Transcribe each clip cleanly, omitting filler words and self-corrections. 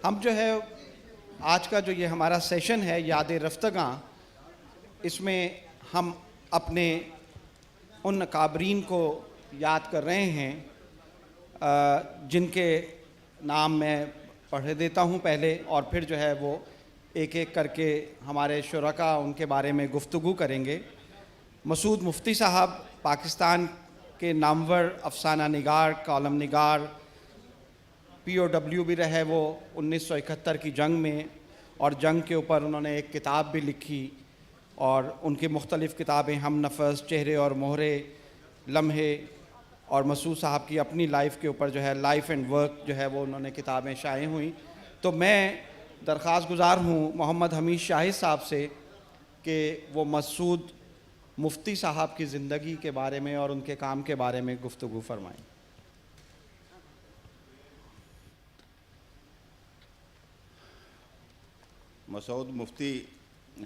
ہم جو ہے آج کا جو یہ ہمارا سیشن ہے یاد رفتگاں، اس میں ہم اپنے ان اکابرین کو یاد کر رہے ہیں جن کے نام میں پڑھ دیتا ہوں پہلے، اور پھر جو ہے وہ ایک ایک کر کے ہمارے شرکاء ان کے بارے میں گفتگو کریں گے۔ مسعود مفتی صاحب پاکستان کے نامور افسانہ نگار، کالم نگار، پی او ڈبلیو بھی رہے وہ 1971 کی جنگ میں، اور جنگ کے اوپر انہوں نے ایک کتاب بھی لکھی، اور ان کی مختلف کتابیں ہم نفس، چہرے اور مہرے، لمحے، اور مسعود صاحب کی اپنی لائف کے اوپر جو ہے لائف اینڈ ورک جو ہے وہ انہوں نے کتابیں شائع ہوئیں۔ تو میں درخواست گزار ہوں محمد حمید شاہد صاحب سے کہ وہ مسعود مفتی صاحب کی زندگی کے بارے میں اور ان کے کام کے بارے میں گفتگو فرمائیں۔ مسعود مفتی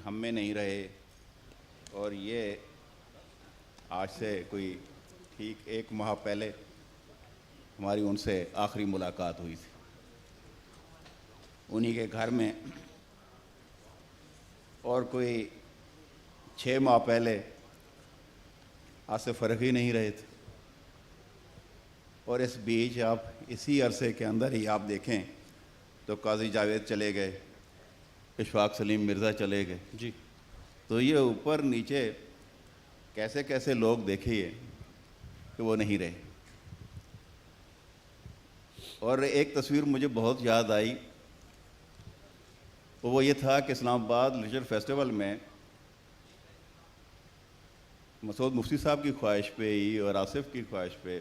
ہم میں نہیں رہے، اور یہ آج سے کوئی ٹھیک 1 ماہ پہلے ہماری ان سے آخری ملاقات ہوئی تھی، انہی کے گھر میں، اور کوئی 6 ماہ پہلے آج سے فرق ہی نہیں رہے تھے، اور اس بیچ آپ اسی عرصے کے اندر ہی آپ دیکھیں تو قاضی جاوید چلے گئے، اشفاق سلیم مرزا چلے گئے، جی، تو یہ اوپر نیچے کیسے کیسے لوگ دیکھیے کہ وہ نہیں رہے۔ اور ایک تصویر مجھے بہت یاد آئی، وہ یہ تھا کہ اسلام آباد لٹریچر فیسٹیول میں مسعود مفتی صاحب کی خواہش پہ ہی اور آصف کی خواہش پہ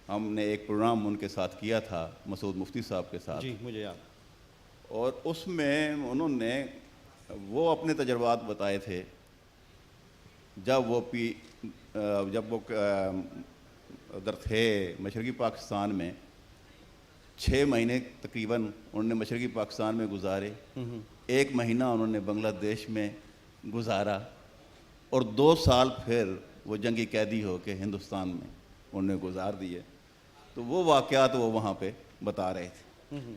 ہم نے ایک پروگرام ان کے ساتھ کیا تھا، مسعود مفتی صاحب کے ساتھ، جی مجھے یاد، اور اس میں انہوں نے وہ اپنے تجربات بتائے تھے جب وہ ادھر تھے مشرقی پاکستان میں، 6 مہینے تقریباً انہوں نے مشرقی پاکستان میں گزارے، 1 مہینہ انہوں نے بنگلہ دیش میں گزارا، اور 2 سال پھر وہ جنگی قیدی ہو کے ہندوستان میں انہوں نے گزار دیے۔ تو وہ واقعات وہ وہاں پہ بتا رہے تھے۔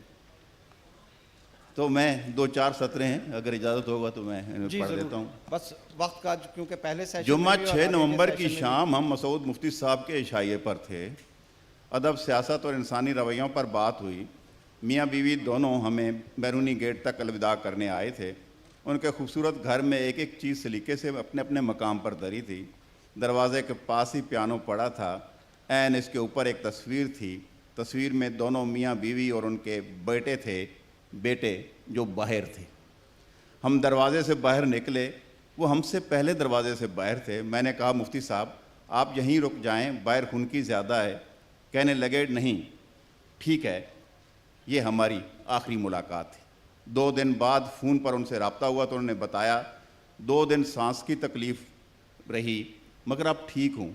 تو میں 2-4 سطریں ہیں، اگر اجازت ہوگا تو میں پڑھ دیتا ہوں۔ بس وقت کا کیونکہ پہلے سیشن جمعہ 6 نومبر کی شام ہم مسعود مفتی صاحب کے عشائیے پر تھے، ادب، سیاست اور انسانی رویوں پر بات ہوئی۔ میاں بیوی دونوں ہمیں بیرونی گیٹ تک الوداع کرنے آئے تھے۔ ان کے خوبصورت گھر میں ایک ایک چیز سلیقے سے اپنے اپنے مقام پر دری تھی۔ دروازے کے پاس ہی پیانو پڑا تھا، عین اس کے اوپر ایک تصویر تھی۔ تصویر میں دونوں میاں بیوی اور ان کے بیٹے جو باہر تھے۔ ہم دروازے سے باہر نکلے، وہ ہم سے پہلے دروازے سے باہر تھے۔ میں نے کہا مفتی صاحب آپ یہیں رک جائیں، باہر خنکی زیادہ ہے۔ کہنے لگے نہیں ٹھیک ہے، یہ ہماری آخری ملاقات تھی۔ 2 دن بعد فون پر ان سے رابطہ ہوا تو انہوں نے بتایا 2 دن سانس کی تکلیف رہی مگر اب ٹھیک ہوں۔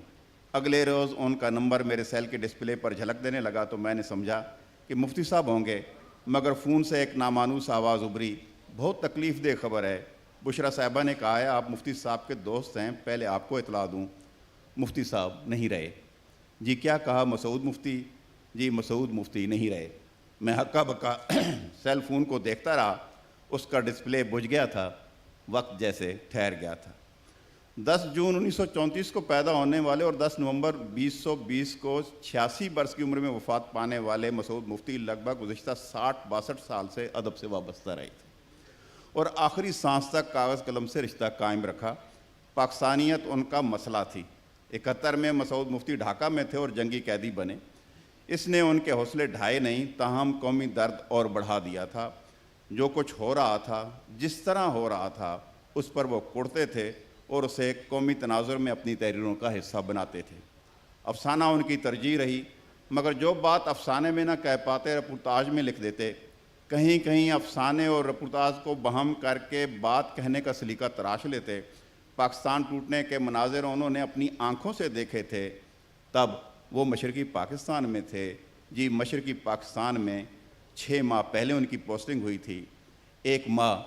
اگلے روز ان کا نمبر میرے سیل کے ڈسپلے پر جھلک دینے لگا تو میں نے سمجھا کہ مفتی صاحب ہوں گے، مگر فون سے ایک نامانوس آواز ابھری، بہت تکلیف دہ خبر ہے، بشرا صاحبہ نے کہا ہے آپ مفتی صاحب کے دوست ہیں، پہلے آپ کو اطلاع دوں۔ مفتی صاحب نہیں رہے۔ جی کیا کہا مسعود مفتی؟ جی مسعود مفتی نہیں رہے۔ میں ہکا بکا سیل فون کو دیکھتا رہا، اس کا ڈسپلے بجھ گیا تھا، وقت جیسے ٹھہر گیا تھا۔ 10 جون 1934 کو پیدا ہونے والے اور 10 نومبر 2020 کو 86 برس کی عمر میں وفات پانے والے مسعود مفتی لگ بھگ گزشتہ 60-62 سال سے ادب سے وابستہ رہے تھے، اور آخری سانس تک کاغذ قلم سے رشتہ قائم رکھا۔ پاکستانیت ان کا مسئلہ تھی۔ 71 میں مسعود مفتی ڈھاکہ میں تھے اور جنگی قیدی بنے۔ اس نے ان کے حوصلے ڈھائے نہیں، تاہم قومی درد اور بڑھا دیا تھا۔ جو کچھ ہو رہا تھا، جس طرح ہو رہا تھا، اس پر وہ کڑتے تھے اور اسے قومی تناظر میں اپنی تحریروں کا حصہ بناتے تھے۔ افسانہ ان کی ترجیح رہی، مگر جو بات افسانے میں نہ کہہ پاتے رپورتاج میں لکھ دیتے۔ کہیں کہیں افسانے اور رپورتاج کو بہم کر کے بات کہنے کا سلیقہ تراش لیتے۔ پاکستان ٹوٹنے کے مناظر انہوں نے اپنی آنکھوں سے دیکھے تھے، تب وہ مشرقی پاکستان میں تھے۔ جی مشرقی پاکستان میں 6 ماہ پہلے ان کی پوسٹنگ ہوئی تھی، 1 ماہ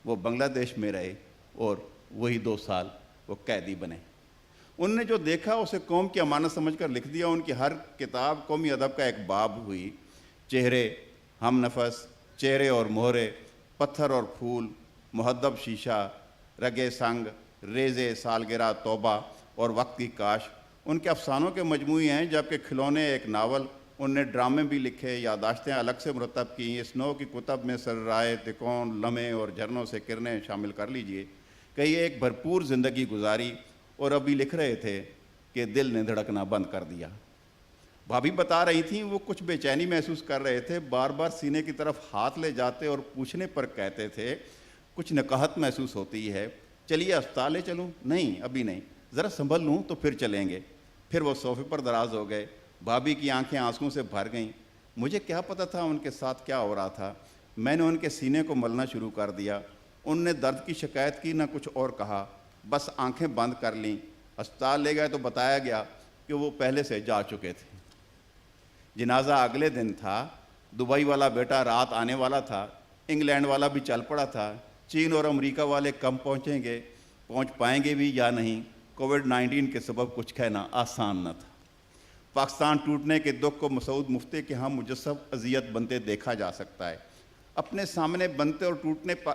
وہ بنگلہ دیش میں رہے، اور وہی 2 سال وہ قیدی بنے۔ ان نے جو دیکھا اسے قوم کی امانت سمجھ کر لکھ دیا۔ ان کی ہر کتاب قومی ادب کا ایک باب ہوئی۔ چہرے، ہم نفس، چہرے اور مہرے، پتھر اور پھول، مہذب شیشہ، رگے سنگ، ریزے، سالگرہ، توبہ اور وقت کی کاش ان کے افسانوں کے مجموعی ہیں، جبکہ کھلونے ایک ناول، ان نے ڈرامے بھی لکھے، یادداشتیں الگ سے مرتب کی۔ اس نو کی کتب میں سررائے، تکون، لمحے اور جھرنوں سے کرنیں شامل کر لیجئے۔ کئی ایک بھرپور زندگی گزاری اور ابھی لکھ رہے تھے کہ دل نے دھڑکنا بند کر دیا۔ بھابھی بتا رہی تھیں وہ کچھ بے چینی محسوس کر رہے تھے، بار بار سینے کی طرف ہاتھ لے جاتے اور پوچھنے پر کہتے تھے کچھ نکاہت محسوس ہوتی ہے، چلیے اسپتال لے چلوں؟ نہیں ابھی نہیں، ذرا سنبھل لوں تو پھر چلیں گے۔ پھر وہ صوفے پر دراز ہو گئے۔ بھابھی کی آنکھیں آنسوؤں سے بھر گئیں۔ مجھے کیا پتہ تھا ان کے ساتھ کیا ہو رہا تھا۔ میں نے ان کے سینے کو ملنا شروع کر دیا۔ ان نے درد کی شکایت کی، نہ کچھ اور کہا، بس آنکھیں بند کر لیں۔ اسپتال لے گئے تو بتایا گیا کہ وہ پہلے سے جا چکے تھے۔ جنازہ اگلے دن تھا۔ دبئی والا بیٹا رات آنے والا تھا، انگلینڈ والا بھی چل پڑا تھا۔ چین اور امریکہ والے کم پہنچ پائیں گے بھی یا نہیں، کووڈ-19 کے سبب کچھ کہنا آسان نہ تھا۔ پاکستان ٹوٹنے کے دکھ کو مسعود مفتی کے ہاں مجسم اذیت بنتے دیکھا جا سکتا ہے۔ اپنے سامنے بنتے اور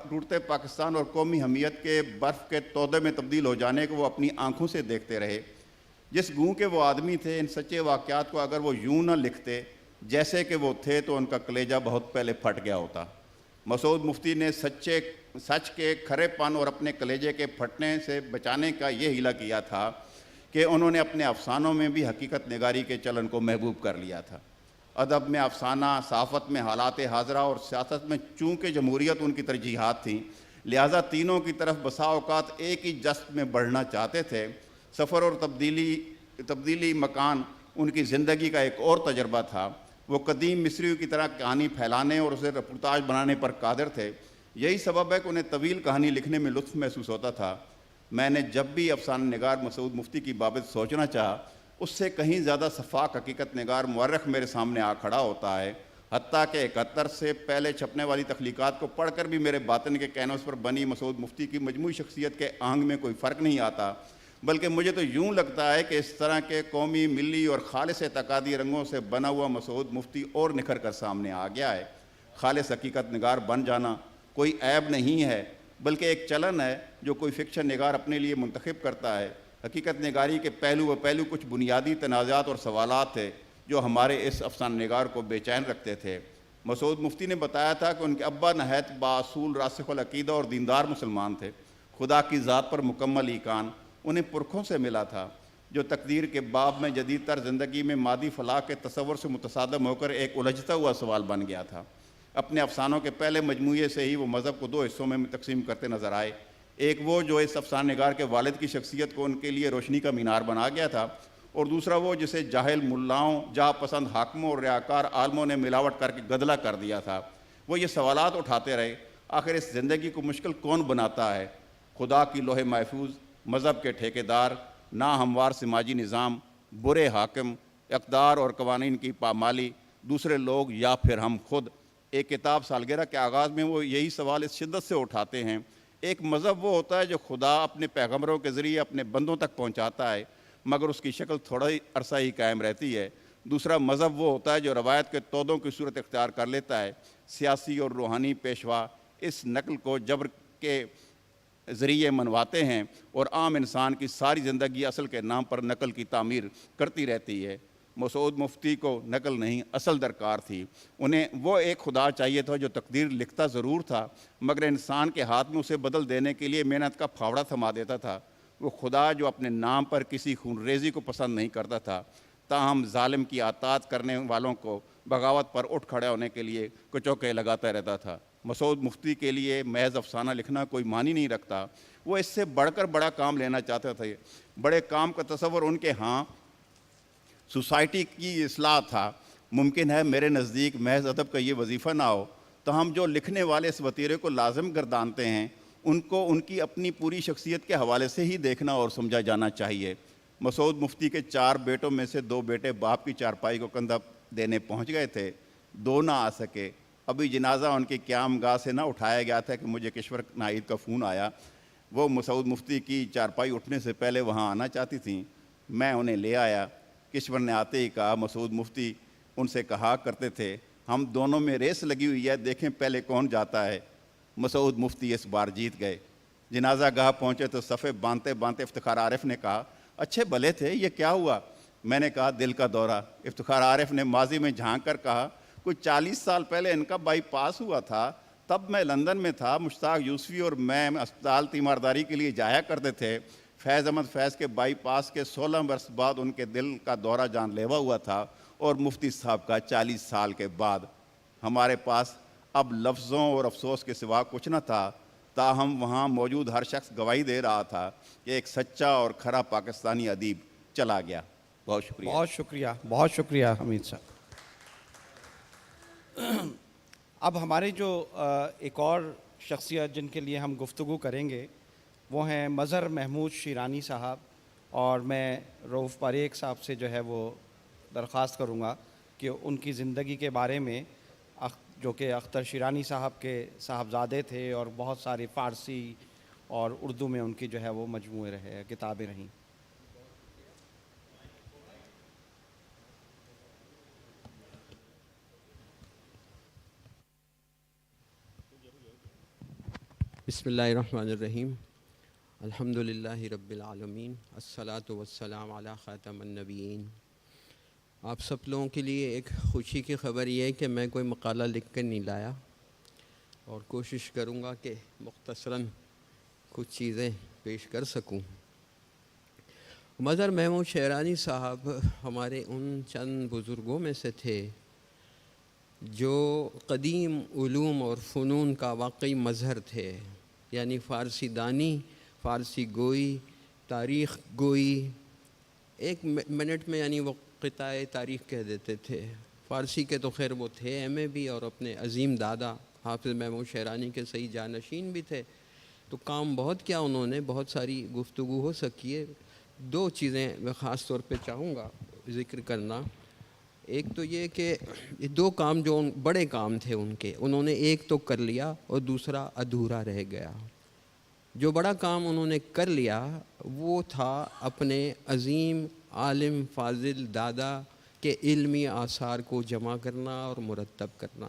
ٹوٹتے پاکستان اور قومی حمیت کے برف کے تودے میں تبدیل ہو جانے کو وہ اپنی آنکھوں سے دیکھتے رہے۔ جس گوں کے وہ آدمی تھے، ان سچے واقعات کو اگر وہ یوں نہ لکھتے جیسے کہ وہ تھے تو ان کا کلیجہ بہت پہلے پھٹ گیا ہوتا۔ مسعود مفتی نے سچ کے کھرے پن اور اپنے کلیجے کے پھٹنے سے بچانے کا یہ ہیلہ کیا تھا کہ انہوں نے اپنے افسانوں میں بھی حقیقت نگاری کے چلن کو محبوب کر لیا تھا۔ ادب میں افسانہ، صحافت میں حالات حاضرہ اور سیاست میں چونکہ جمہوریت ان کی ترجیحات تھیں، لہٰذا تینوں کی طرف بسا اوقات ایک ہی جست میں بڑھنا چاہتے تھے۔ سفر اور تبدیلی مکان ان کی زندگی کا ایک اور تجربہ تھا۔ وہ قدیم مصریوں کی طرح کہانی پھیلانے اور اسے رپورتاج بنانے پر قادر تھے۔ یہی سبب ہے کہ انہیں طویل کہانی لکھنے میں لطف محسوس ہوتا تھا۔ میں نے جب بھی افسانہ نگار مسعود مفتی کی بابت سوچنا چاہا، اس سے کہیں زیادہ شفاف حقیقت نگار مورخ میرے سامنے آ کھڑا ہوتا ہے۔ حتیٰ کہ 71 سے پہلے چھپنے والی تخلیقات کو پڑھ کر بھی میرے باطن کے کینوس پر بنی مسعود مفتی کی مجموعی شخصیت کے آہنگ میں کوئی فرق نہیں آتا، بلکہ مجھے تو یوں لگتا ہے کہ اس طرح کے قومی، ملی اور خالص اعتقادی رنگوں سے بنا ہوا مسعود مفتی اور نکھر کر سامنے آ گیا ہے۔ خالص حقیقت نگار بن جانا کوئی عیب نہیں ہے، بلکہ ایک چلن ہے جو کوئی فکشن نگار اپنے لیے منتخب کرتا ہے۔ حقیقت نگاری کے پہلو کچھ بنیادی تنازعات اور سوالات تھے جو ہمارے اس افسانہ نگار کو بے چین رکھتے تھے۔ مسعود مفتی نے بتایا تھا کہ ان کے ابا نہایت باصول، راسخ العقیدہ اور دیندار مسلمان تھے۔ خدا کی ذات پر مکمل ایقان انہیں پرکھوں سے ملا تھا، جو تقدیر کے باب میں جدید تر زندگی میں مادی فلاح کے تصور سے متصادم ہو کر ایک الجھتا ہوا سوال بن گیا تھا۔ اپنے افسانوں کے پہلے مجموعے سے ہی وہ مذہب کو 2 حصوں میں تقسیم کرتے نظر آئے۔ ایک وہ جو اس افسانہ نگار کے والد کی شخصیت کو ان کے لیے روشنی کا مینار بنا گیا تھا، اور دوسرا وہ جسے جاہل ملاؤں، جاہ پسند حاکموں اور ریاکار عالموں نے ملاوٹ کر کے گدلا کر دیا تھا۔ وہ یہ سوالات اٹھاتے رہے، آخر اس زندگی کو مشکل کون بناتا ہے؟ خدا کی لوح محفوظ، مذہب کے ٹھیکیدار، ناہموار سماجی نظام، برے حاکم، اقدار اور قوانین کی پامالی، دوسرے لوگ یا پھر ہم خود؟ ایک کتاب سالگرہ کے آغاز میں وہ یہی سوال اس شدت سے اٹھاتے ہیں۔ ایک مذہب وہ ہوتا ہے جو خدا اپنے پیغمبروں کے ذریعے اپنے بندوں تک پہنچاتا ہے، مگر اس کی شکل تھوڑا ہی عرصہ ہی قائم رہتی ہے۔ دوسرا مذہب وہ ہوتا ہے جو روایت کے تودوں کی صورت اختیار کر لیتا ہے۔ سیاسی اور روحانی پیشوا اس نقل کو جبر کے ذریعے منواتے ہیں اور عام انسان کی ساری زندگی اصل کے نام پر نقل کی تعمیر کرتی رہتی ہے۔ مسعود مفتی کو نقل نہیں، اصل درکار تھی۔ انہیں وہ ایک خدا چاہیے تھا جو تقدیر لکھتا ضرور تھا، مگر انسان کے ہاتھ میں اسے بدل دینے کے لیے محنت کا پھاوڑا تھما دیتا تھا۔ وہ خدا جو اپنے نام پر کسی خون ریزی کو پسند نہیں کرتا تھا، تاہم ظالم کی اطاعت کرنے والوں کو بغاوت پر اٹھ کھڑے ہونے کے لیے کچوکے لگاتا رہتا تھا۔ مسعود مفتی کے لیے محض افسانہ لکھنا کوئی معنی نہیں رکھتا، وہ اس سے بڑھ کر بڑا کام لینا چاہتے تھے۔ بڑے کام کا تصور ان کے ہاں سوسائٹی کی اصلاح تھا۔ ممکن ہے میرے نزدیک محض ادب کا یہ وظیفہ نہ ہو، تاہم جو لکھنے والے اس وتیرے کو لازم گردانتے ہیں ان کو ان کی اپنی پوری شخصیت کے حوالے سے ہی دیکھنا اور سمجھا جانا چاہیے۔ مسعود مفتی کے 4 بیٹوں میں سے 2 بیٹے باپ کی چارپائی کو کندھا دینے پہنچ گئے تھے، 2 نہ آ سکے۔ ابھی جنازہ ان کی قیام گاہ سے نہ اٹھایا گیا تھا کہ مجھے کشور ناہید کا فون آیا۔ وہ مسعود مفتی کی چارپائی اٹھنے سے پہلے وہاں آنا چاہتی تھیں۔ میں انہیں لے آیا۔ کشور نے آتے ہی کہا، مسعود مفتی ان سے کہا کرتے تھے ہم دونوں میں ریس لگی ہوئی ہے، دیکھیں پہلے کون جاتا ہے۔ مسعود مفتی اس بار جیت گئے۔ جنازہ گاہ پہنچے تو صفے باندھتے باندھتے افتخار عارف نے کہا اچھے بھلے تھے، یہ کیا ہوا؟ میں نے کہا دل کا دورہ۔ افتخار عارف نے ماضی میں جھانک کر کہا کوئی 40 سال پہلے ان کا بائی پاس ہوا تھا، تب میں لندن میں تھا، مشتاق یوسفی اور میں اسپتال تیمارداری کے لیے جایا کرتے تھے۔ فیض احمد فیض کے بائی پاس کے 16 برس بعد ان کے دل کا دورہ جان لیوا ہوا تھا، اور مفتی صاحب کا 40 سال کے بعد۔ ہمارے پاس اب لفظوں اور افسوس کے سوا کچھ نہ تھا، تاہم وہاں موجود ہر شخص گواہی دے رہا تھا کہ ایک سچا اور کھرا پاکستانی ادیب چلا گیا۔ بہت شکریہ۔ بہت شکریہ، بہت شکریہ حمید صاحب۔ اب ہمارے جو ایک اور شخصیت جن کے لیے ہم گفتگو کریں گے وہ ہیں مظہر محمود شیرانی صاحب، اور میں رؤوف پاریک صاحب سے جو ہے وہ درخواست کروں گا کہ ان کی زندگی کے بارے میں، جو کہ اختر شیرانی صاحب کے صاحبزادے تھے اور بہت ساری فارسی اور اردو میں ان کی جو ہے وہ مجموعے رہے، کتابیں رہیں۔ بسم اللہ الرحمن الرحیم، الحمدللہ رب العالمین، الصلاۃ والسلام علی خاتم النبیین۔ آپ سب لوگوں کے لیے ایک خوشی کی خبر یہ ہے کہ میں کوئی مقالہ لکھ کر نہیں لایا، اور کوشش کروں گا کہ مختصراً کچھ چیزیں پیش کر سکوں۔ مظہر محمود شیرانی صاحب ہمارے ان چند بزرگوں میں سے تھے جو قدیم علوم اور فنون کا واقعی مظہر تھے، یعنی فارسی دانی، فارسی گوئی، تاریخ گوئی۔ ایک منٹ میں یعنی وہ قطع تاریخ کہہ دیتے تھے۔ فارسی کے تو خیر وہ تھے ایم اے بھی، اور اپنے عظیم دادا حافظ محمود شیرانی کے صحیح جانشین بھی تھے، تو کام بہت کیا انہوں نے، بہت ساری گفتگو ہو سکی ہے۔ دو چیزیں میں خاص طور پہ چاہوں گا ذکر کرنا۔ ایک تو یہ کہ یہ دو کام جو بڑے کام تھے ان کے، انہوں نے ایک تو کر لیا اور دوسرا ادھورا رہ گیا۔ جو بڑا کام انہوں نے کر لیا وہ تھا اپنے عظیم عالم فاضل دادا کے علمی آثار کو جمع کرنا اور مرتب کرنا۔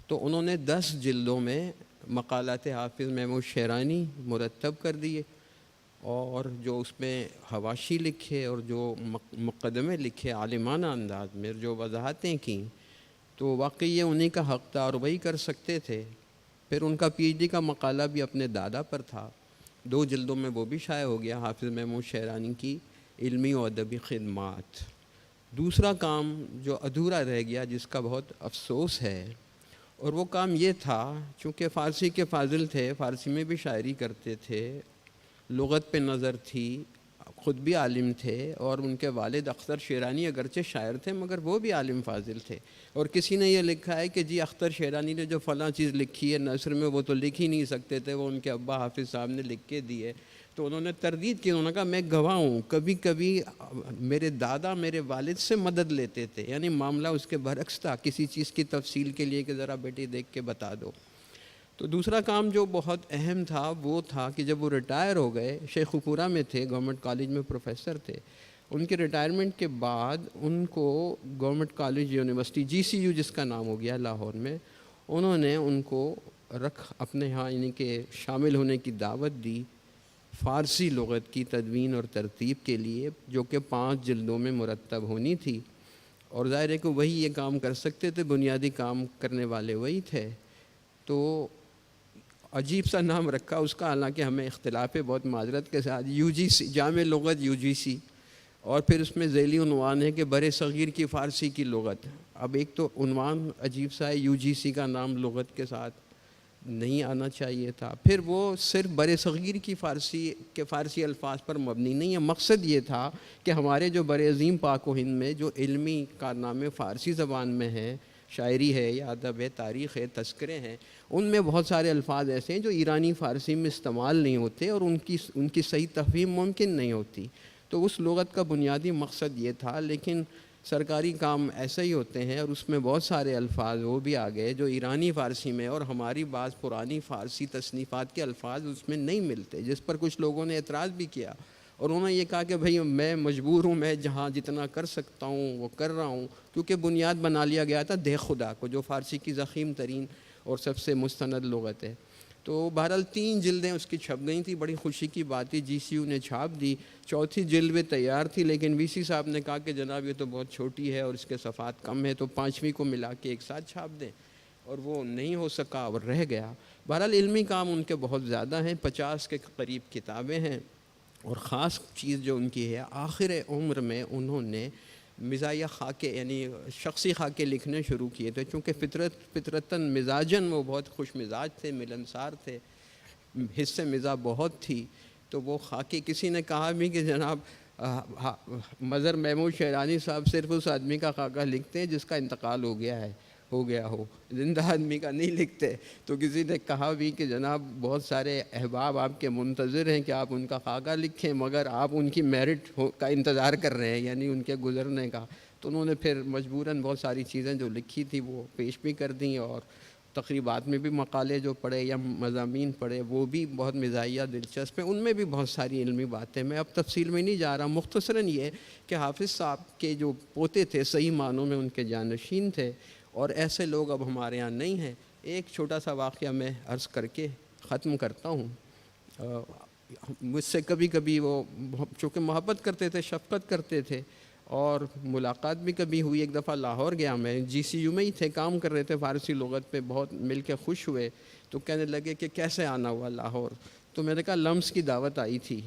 تو انہوں نے 10 جلدوں میں مقالات حافظ محمود شیرانی مرتب کر دیے، اور جو اس میں حواشی لکھے اور جو مقدمے لکھے عالمانہ انداز میں، جو وضاحتیں کیں، تو واقعی یہ انہی کا حق تھا اور وہی کر سکتے تھے۔ پھر ان کا پی ایچ ڈی کا مقالہ بھی اپنے دادا پر تھا، 2 جلدوں میں وہ بھی شائع ہو گیا، حافظ محمود شیرانی کی علمی و ادبی خدمات۔ دوسرا کام جو ادھورا رہ گیا، جس کا بہت افسوس ہے، اور وہ کام یہ تھا، چونکہ فارسی کے فاضل تھے، فارسی میں بھی شاعری کرتے تھے، لغت پہ نظر تھی، خود بھی عالم تھے، اور ان کے والد اختر شیرانی اگرچہ شاعر تھے مگر وہ بھی عالم فاضل تھے۔ اور کسی نے یہ لکھا ہے کہ جی اختر شیرانی نے جو فلاں چیز لکھی ہے نثر میں، وہ تو لکھ ہی نہیں سکتے تھے، وہ ان کے ابا حافظ صاحب نے لکھ کے دیے۔ تو انہوں نے تردید کی، انہوں نے کہا میں گواہ ہوں، کبھی کبھی میرے دادا میرے والد سے مدد لیتے تھے، یعنی معاملہ اس کے برعکس تھا کسی چیز کی تفصیل کے لیے کہ ذرا بیٹی دیکھ کے بتا دو۔ تو دوسرا کام جو بہت اہم تھا وہ تھا کہ جب وہ ریٹائر ہو گئے، شیخ پورہ میں تھے، گورنمنٹ کالج میں پروفیسر تھے، ان کے ریٹائرمنٹ کے بعد ان کو گورنمنٹ کالج یونیورسٹی GCU جس کا نام ہو گیا لاہور میں، انہوں نے ان کو اپنے ہاں یعنی کہ شامل ہونے کی دعوت دی فارسی لغت کی تدوین اور ترتیب کے لیے، جو کہ 5 جلدوں میں مرتب ہونی تھی، اور ظاہر ہے کہ وہی یہ کام کر سکتے تھے، بنیادی کام کرنے والے وہی تھے۔ تو عجیب سا نام رکھا اس کا، حالانکہ ہمیں اختلاف ہے بہت معذرت کے ساتھ، UGC جامع لغت UGC، اور پھر اس میں ذیلی عنوان ہے کہ بر صغیر کی فارسی کی لغت۔ اب ایک تو عنوان عجیب سا ہے، UGC کا نام لغت کے ساتھ نہیں آنا چاہیے تھا۔ پھر وہ صرف بر صغیر کی فارسی الفاظ پر مبنی نہیں ہے، مقصد یہ تھا کہ ہمارے جو بر عظیم پاک و ہند میں جو علمی کارنامے فارسی زبان میں ہیں، شاعری ہے یا ادب ہے، تاریخ ہے، تذکرے ہیں، ان میں بہت سارے الفاظ ایسے ہیں جو ایرانی فارسی میں استعمال نہیں ہوتے اور ان کی صحیح تفہیم ممکن نہیں ہوتی۔ تو اس لغت کا بنیادی مقصد یہ تھا، لیکن سرکاری کام ایسے ہی ہوتے ہیں، اور اس میں بہت سارے الفاظ وہ بھی آ گئے جو ایرانی فارسی میں اور ہماری بعض پرانی فارسی تصنیفات کے الفاظ اس میں نہیں ملتے، جس پر کچھ لوگوں نے اعتراض بھی کیا، اور انہوں نے یہ کہا کہ بھئی میں مجبور ہوں، میں جہاں جتنا کر سکتا ہوں وہ کر رہا ہوں، کیونکہ بنیاد بنا لیا گیا تھا دیکھ خدا کو، جو فارسی کی ضخیم ترین اور سب سے مستند لغت ہے۔ تو بہرحال 3 جلدیں اس کی چھپ گئی تھیں، بڑی خوشی کی بات تھی، جی سی یو نے چھاپ دی، 4تھی جلد بھی تیار تھی، لیکن وی سی صاحب نے کہا کہ جناب یہ تو بہت چھوٹی ہے اور اس کے صفحات کم ہے، تو 5ویں کو ملا کے ایک ساتھ چھاپ دیں، اور وہ نہیں ہو سکا اور رہ گیا۔ بہرحال علمی کام ان کے بہت زیادہ ہیں، 50 کے قریب کتابیں ہیں، اور خاص چیز جو ان کی ہے، آخر عمر میں انہوں نے مزاحیہ خاکے یعنی شخصی خاکے لکھنے شروع کیے تھے، چونکہ فطرتاً مزاجاً وہ بہت خوش مزاج تھے، ملنسار تھے، حص مزاح بہت تھی، تو وہ خاکے، کسی نے کہا بھی کہ جناب مظہر محمود شعرانی صاحب صرف اس آدمی کا خاکہ لکھتے ہیں جس کا انتقال ہو گیا ہو، زندہ آدمی کا نہیں لکھتے۔ تو کسی نے کہا بھی کہ جناب بہت سارے احباب آپ کے منتظر ہیں کہ آپ ان کا خاکہ لکھیں، مگر آپ ان کی میرٹ کا انتظار کر رہے ہیں، یعنی ان کے گزرنے کا۔ تو انہوں نے پھر مجبوراً بہت ساری چیزیں جو لکھی تھی وہ پیش بھی کر دیں، اور تقریبات میں بھی مقالے جو پڑھے یا مضامین پڑھے وہ بھی بہت مزاحیہ دلچسپ ہیں، ان میں بھی بہت ساری علمی باتیں، میں اب تفصیل میں نہیں جا رہا، مختصراً یہ کہ حافظ صاحب کے جو پوتے تھے صحیح معنوں میں ان کے جانشین تھے، اور ایسے لوگ اب ہمارے ہاں نہیں ہیں۔ ایک چھوٹا سا واقعہ میں عرض کر کے ختم کرتا ہوں۔ مجھ سے کبھی کبھی وہ چونکہ محبت کرتے تھے، شفقت کرتے تھے، اور ملاقات بھی کبھی ہوئی۔ ایک دفعہ لاہور گیا میں، جی سی یو میں ہی تھے، کام کر رہے تھے فارسی لغت پہ، بہت مل کے خوش ہوئے، تو کہنے لگے کہ کیسے آنا ہوا لاہور؟ تو میں نے کہا لمس کی دعوت آئی تھی۔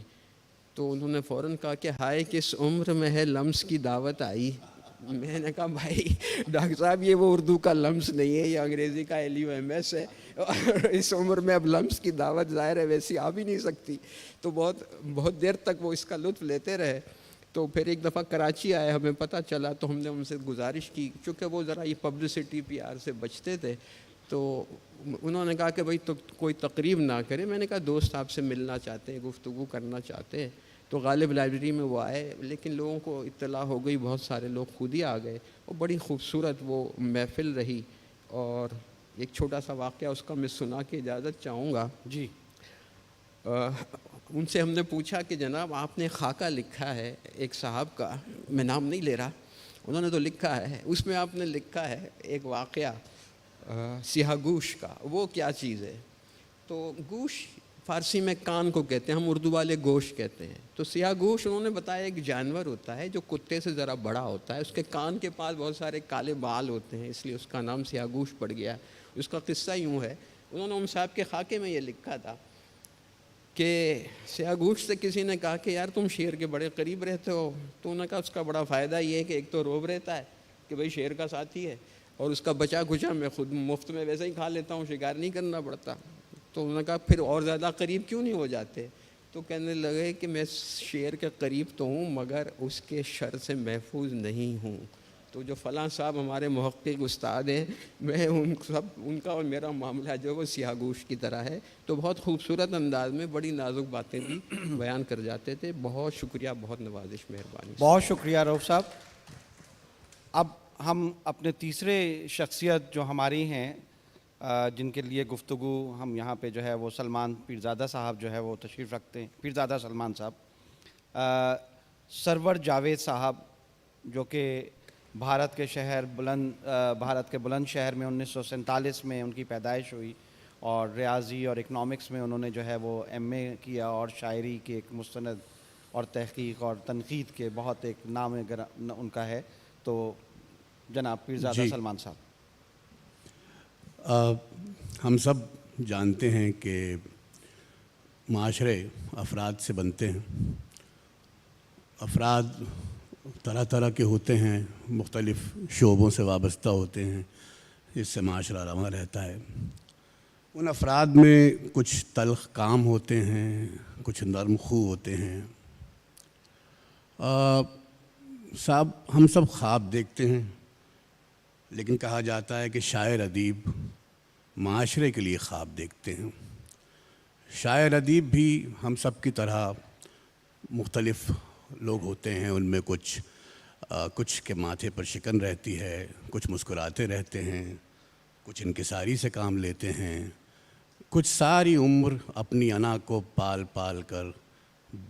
تو انہوں نے فوراً کہا کہ ہائے کس عمر میں ہے لمس کی دعوت آئی۔ میں نے کہا بھائی ڈاکٹر صاحب یہ وہ اردو کا لمس نہیں ہے، یہ انگریزی کا LUMS ہے، اور اس عمر میں اب لمس کی دعوت ظاہر ہے ویسی آ بھی نہیں سکتی۔ تو بہت دیر تک وہ اس کا لطف لیتے رہے۔ تو پھر ایک دفعہ کراچی آئے، ہمیں پتہ چلا، تو ہم نے ان سے گزارش کی، چونکہ وہ ذرا یہ پبلسٹی PR سے بچتے تھے، تو انہوں نے کہا کہ بھائی تو کوئی تقریب نہ کرے۔ میں نے کہا دوست آپ سے ملنا چاہتے ہیں، گفتگو کرنا چاہتے ہیں۔ تو غالب لائبریری میں وہ آئے، لیکن لوگوں کو اطلاع ہو گئی، بہت سارے لوگ خود ہی آ گئے، اور بڑی خوبصورت وہ محفل رہی۔ اور ایک چھوٹا سا واقعہ اس کا میں سنا کے اجازت چاہوں گا۔ جی۔ ان سے ہم نے پوچھا کہ جناب آپ نے خاکہ لکھا ہے ایک صاحب کا، میں نام نہیں لے رہا، انہوں نے تو لکھا ہے، اس میں آپ نے لکھا ہے ایک واقعہ سیاہ گوش کا، وہ کیا چیز ہے؟ تو گوش فارسی میں کان کو کہتے ہیں، ہم اردو والے گوشت کہتے ہیں۔ تو سیاہ گوش انہوں نے بتایا ایک جانور ہوتا ہے جو کتے سے ذرا بڑا ہوتا ہے، اس کے کان کے پاس بہت سارے کالے بال ہوتے ہیں، اس لیے اس کا نام سیاہ گوش پڑ گیا۔ اس کا قصہ یوں ہے، انہوں نے صاحب کے خاکے میں یہ لکھا تھا کہ سیاہ گوش سے کسی نے کہا کہ یار تم شیر کے بڑے قریب رہتے ہو، تو انہوں نے کہا اس کا بڑا فائدہ یہ ہے کہ ایک تو روب رہتا ہے کہ بھئی شیر کا ساتھی ہے، اور اس کا بچا کچا میں خود مفت میں ویسے ہی کھا لیتا ہوں، شکار نہیں کرنا پڑتا۔ تو انہوں نے کہا پھر اور زیادہ قریب کیوں نہیں ہو جاتے؟ تو کہنے لگے کہ میں شیر کے قریب تو ہوں مگر اس کے شر سے محفوظ نہیں ہوں۔ تو جو فلاں صاحب ہمارے محقق استاد ہیں، میں ان کا اور میرا معاملہ جو وہ سیاہ گوش کی طرح ہے۔ تو بہت خوبصورت انداز میں بڑی نازک باتیں بھی بیان کر جاتے تھے۔ بہت شکریہ، بہت نوازش، مہربانی۔ بہت شکریہ رؤف صاحب۔ اب ہم اپنے تیسرے شخصیت جو ہماری ہیں جن کے لیے گفتگو ہم یہاں پہ جو ہے وہ سلمان پیرزادہ صاحب جو ہے وہ تشریف رکھتے ہیں، پیرزادہ سلمان صاحب، سرور جاوید صاحب، جو کہ بھارت کے بلند شہر میں 1947 میں ان کی پیدائش ہوئی، اور ریاضی اور اکنامکس میں انہوں نے جو ہے وہ MA کیا، اور شاعری کے ایک مستند اور تحقیق اور تنقید کے بہت ایک نام ان کا ہے۔ تو جناب پیرزادہ سلمان صاحب۔ ہم سب جانتے ہیں کہ معاشرے افراد سے بنتے ہیں، افراد طرح طرح کے ہوتے ہیں، مختلف شعبوں سے وابستہ ہوتے ہیں، جس سے معاشرہ رواں رہتا ہے۔ ان افراد میں کچھ تلخ کام ہوتے ہیں، کچھ نرم خو ہوتے ہیں۔ صاحب ہم سب خواب دیکھتے ہیں، لیکن کہا جاتا ہے کہ شاعر ادیب معاشرے کے لیے خواب دیکھتے ہیں۔ شاعر ادیب بھی ہم سب کی طرح مختلف لوگ ہوتے ہیں، ان میں کچھ کے ماتھے پر شکن رہتی ہے، کچھ مسکراتے رہتے ہیں، کچھ انکساری سے کام لیتے ہیں، کچھ ساری عمر اپنی انا کو پال پال کر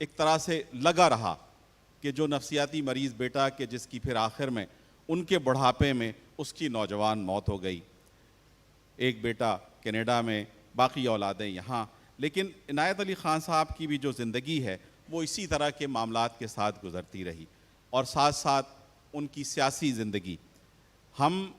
ایک طرح سے لگا رہا کہ جو نفسیاتی مریض بیٹا کہ جس کی پھر آخر میں ان کے بڑھاپے میں اس کی نوجوان موت ہو گئی، ایک بیٹا کینیڈا میں، باقی اولادیں یہاں. لیکن عنایت علی خان صاحب کی بھی جو زندگی ہے وہ اسی طرح کے معاملات کے ساتھ گزرتی رہی، اور ساتھ ساتھ ان کی سیاسی زندگی. ہم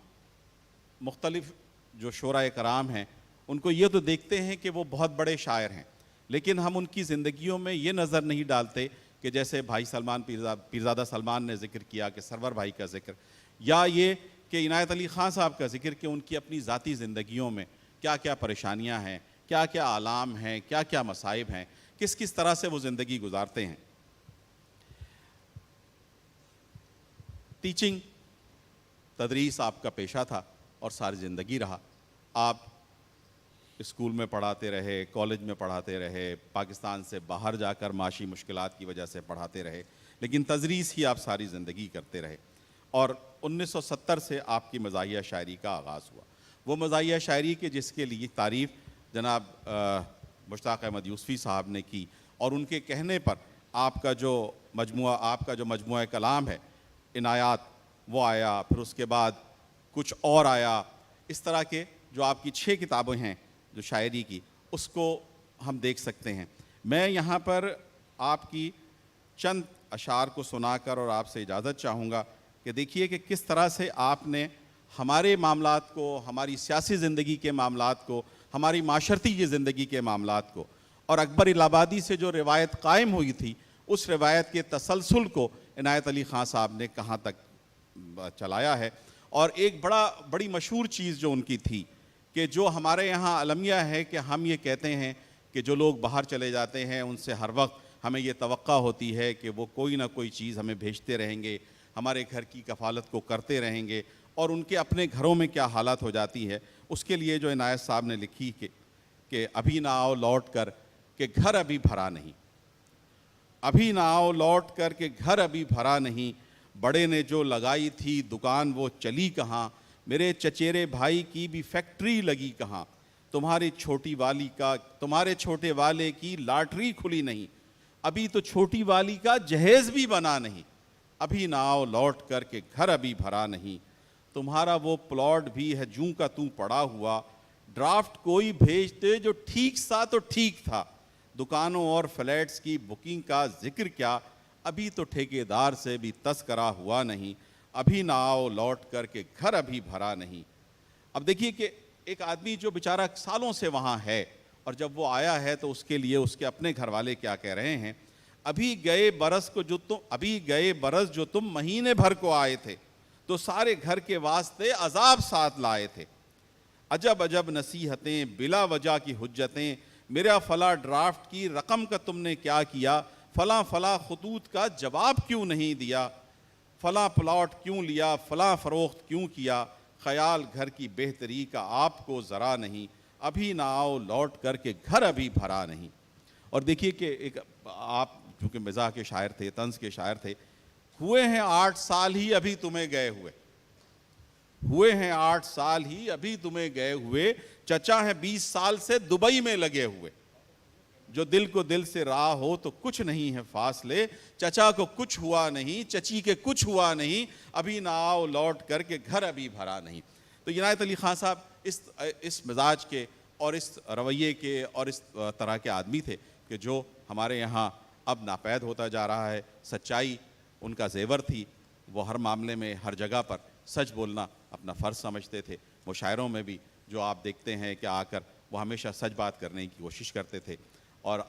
مختلف جو شعراء کرام ہیں ان کو یہ تو دیکھتے ہیں کہ وہ بہت بڑے شاعر ہیں، لیکن ہم ان کی زندگیوں میں یہ نظر نہیں ڈالتے کہ جیسے بھائی سلمان پیرزادہ سلمان نے ذکر کیا کہ سرور بھائی کا ذکر، یا یہ کہ عنایت علی خان صاحب کا ذکر کہ ان کی اپنی ذاتی زندگیوں میں کیا کیا پریشانیاں ہیں، کیا کیا آلام ہیں، کیا کیا مصائب ہیں، کس کس طرح سے وہ زندگی گزارتے ہیں. ٹیچنگ، تدریس آپ کا پیشہ تھا اور ساری زندگی رہا. آپ اسکول میں پڑھاتے رہے، کالج میں پڑھاتے رہے، پاکستان سے باہر جا کر معاشی مشکلات کی وجہ سے پڑھاتے رہے، لیکن تدریس ہی آپ ساری زندگی کرتے رہے. اور 1970 سے آپ کی مزاحیہ شاعری کا آغاز ہوا. وہ مزاحیہ شاعری کے جس کے لیے تعریف جناب مشتاق احمد یوسفی صاحب نے کی، اور ان کے کہنے پر آپ کا جو مجموعہ کلام ہے عنایات وہ آیا، پھر اس کے بعد کچھ اور آیا. اس طرح کے جو آپ کی 6 کتابیں ہیں جو شاعری کی، اس کو ہم دیکھ سکتے ہیں. میں یہاں پر آپ کی چند اشعار کو سنا کر اور آپ سے اجازت چاہوں گا کہ دیکھیے کہ کس طرح سے آپ نے ہمارے معاملات کو، ہماری سیاسی زندگی کے معاملات کو، ہماری معاشرتی زندگی کے معاملات کو، اور اکبر الہ آبادی سے جو روایت قائم ہوئی تھی اس روایت کے تسلسل کو عنایت علی خان صاحب نے کہاں تک چلایا ہے. اور ایک بڑی مشہور چیز جو ان کی تھی کہ جو ہمارے یہاں المیہ ہے کہ ہم یہ کہتے ہیں کہ جو لوگ باہر چلے جاتے ہیں ان سے ہر وقت ہمیں یہ توقع ہوتی ہے کہ وہ کوئی نہ کوئی چیز ہمیں بھیجتے رہیں گے، ہمارے گھر کی کفالت کو کرتے رہیں گے، اور ان کے اپنے گھروں میں کیا حالت ہو جاتی ہے. اس کے لیے جو عنایت صاحب نے لکھی کہ ابھی نہ آؤ لوٹ کر کہ گھر ابھی بھرا نہیں، ابھی نہ آؤ لوٹ کر کہ گھر ابھی بھرا نہیں، بڑے نے جو لگائی تھی دکان وہ چلی کہاں، میرے چچیرے بھائی کی بھی فیکٹری لگی کہاں، تمہارے چھوٹے والے کی لاٹری کھلی نہیں، ابھی تو چھوٹی والی کا جہیز بھی بنا نہیں، ابھی نہ آؤ لوٹ کر کے گھر ابھی بھرا نہیں، تمہارا وہ پلاٹ بھی ہے جوں کا توں پڑا ہوا، ڈرافٹ کوئی بھیجتے جو ٹھیک سا تو ٹھیک تھا، دکانوں اور فلیٹس کی بکنگ کا ذکر کیا، ابھی تو ٹھیکیدار سے بھی تذکرہ ہوا نہیں، ابھی نہ آؤ لوٹ کر کے گھر ابھی بھرا نہیں. اب دیکھیے کہ ایک آدمی جو بیچارہ سالوں سے وہاں ہے اور جب وہ آیا ہے تو اس کے لیے اس کے اپنے گھر والے کیا کہہ رہے ہیں، ابھی گئے برس جو تم مہینے بھر کو آئے تھے تو سارے گھر کے واسطے عذاب ساتھ لائے تھے، عجب عجب نصیحتیں بلا وجہ کی حجتیں، میرا فلاں ڈرافٹ کی رقم کا تم نے کیا کیا، فلاں خطوط کا جواب کیوں نہیں دیا، فلاں پلاٹ کیوں لیا، فلاں فروخت کیوں کیا، خیال گھر کی بہتری کا آپ کو ذرا نہیں، ابھی نہ آؤ لوٹ کر کے گھر ابھی بھرا نہیں. اور دیکھیے کہ ایک آپ چونکہ مزاح کے شاعر تھے، طنز کے شاعر تھے، ہوئے ہیں 8 سال ہی ابھی تمہیں گئے ہوئے، چچا ہیں 20 سال سے دبئی میں لگے ہوئے، جو دل کو دل سے راہ ہو تو کچھ نہیں ہے فاصلے، چچا کو کچھ ہوا نہیں، چچی کے کچھ ہوا نہیں، ابھی نہ آؤ لوٹ کر کے گھر ابھی بھرا نہیں. تو عنایت علی خان صاحب اس مزاج کے اور اس رویے کے اور اس طرح کے آدمی تھے کہ جو ہمارے یہاں اب ناپید ہوتا جا رہا ہے. سچائی ان کا زیور تھی، وہ ہر معاملے میں ہر جگہ پر سچ بولنا اپنا فرض سمجھتے تھے. مشاعروں میں بھی جو آپ دیکھتے ہیں کہ آ کر وہ ہمیشہ سچ بات کرنے کی کوشش کرتے تھے. اور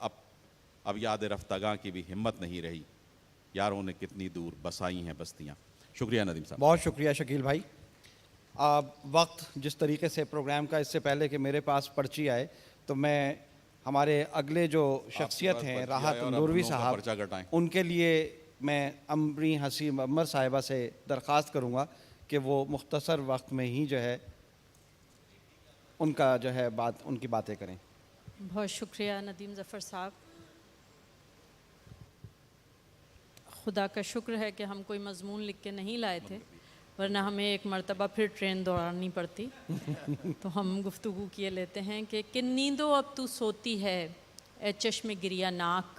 اب یاد رفتگاں کی بھی ہمت نہیں رہی، یاروں نے کتنی دور بسائی ہیں بستیاں. شکریہ ندیم صاحب. بہت شکریہ شکیل بھائی. وقت جس طریقے سے پروگرام کا، اس سے پہلے کہ میرے پاس پرچی آئے تو میں ہمارے اگلے جو شخصیت ہیں راحت نوروی صاحب، ان کے لیے میں امری حسین عمر صاحبہ سے درخواست کروں گا کہ وہ مختصر وقت میں ہی جو ہے ان کی باتیں کریں. بہت شکریہ ندیم ظفر صاحب. خدا کا شکر ہے کہ ہم کوئی مضمون لکھ کے نہیں لائے تھے، ورنہ ہمیں ایک مرتبہ پھر ٹرین دوڑانی پڑتی. تو ہم گفتگو لیتے ہیں کہ کن نیندوں اب تو سوتی ہے اے چشم گریہ ناک،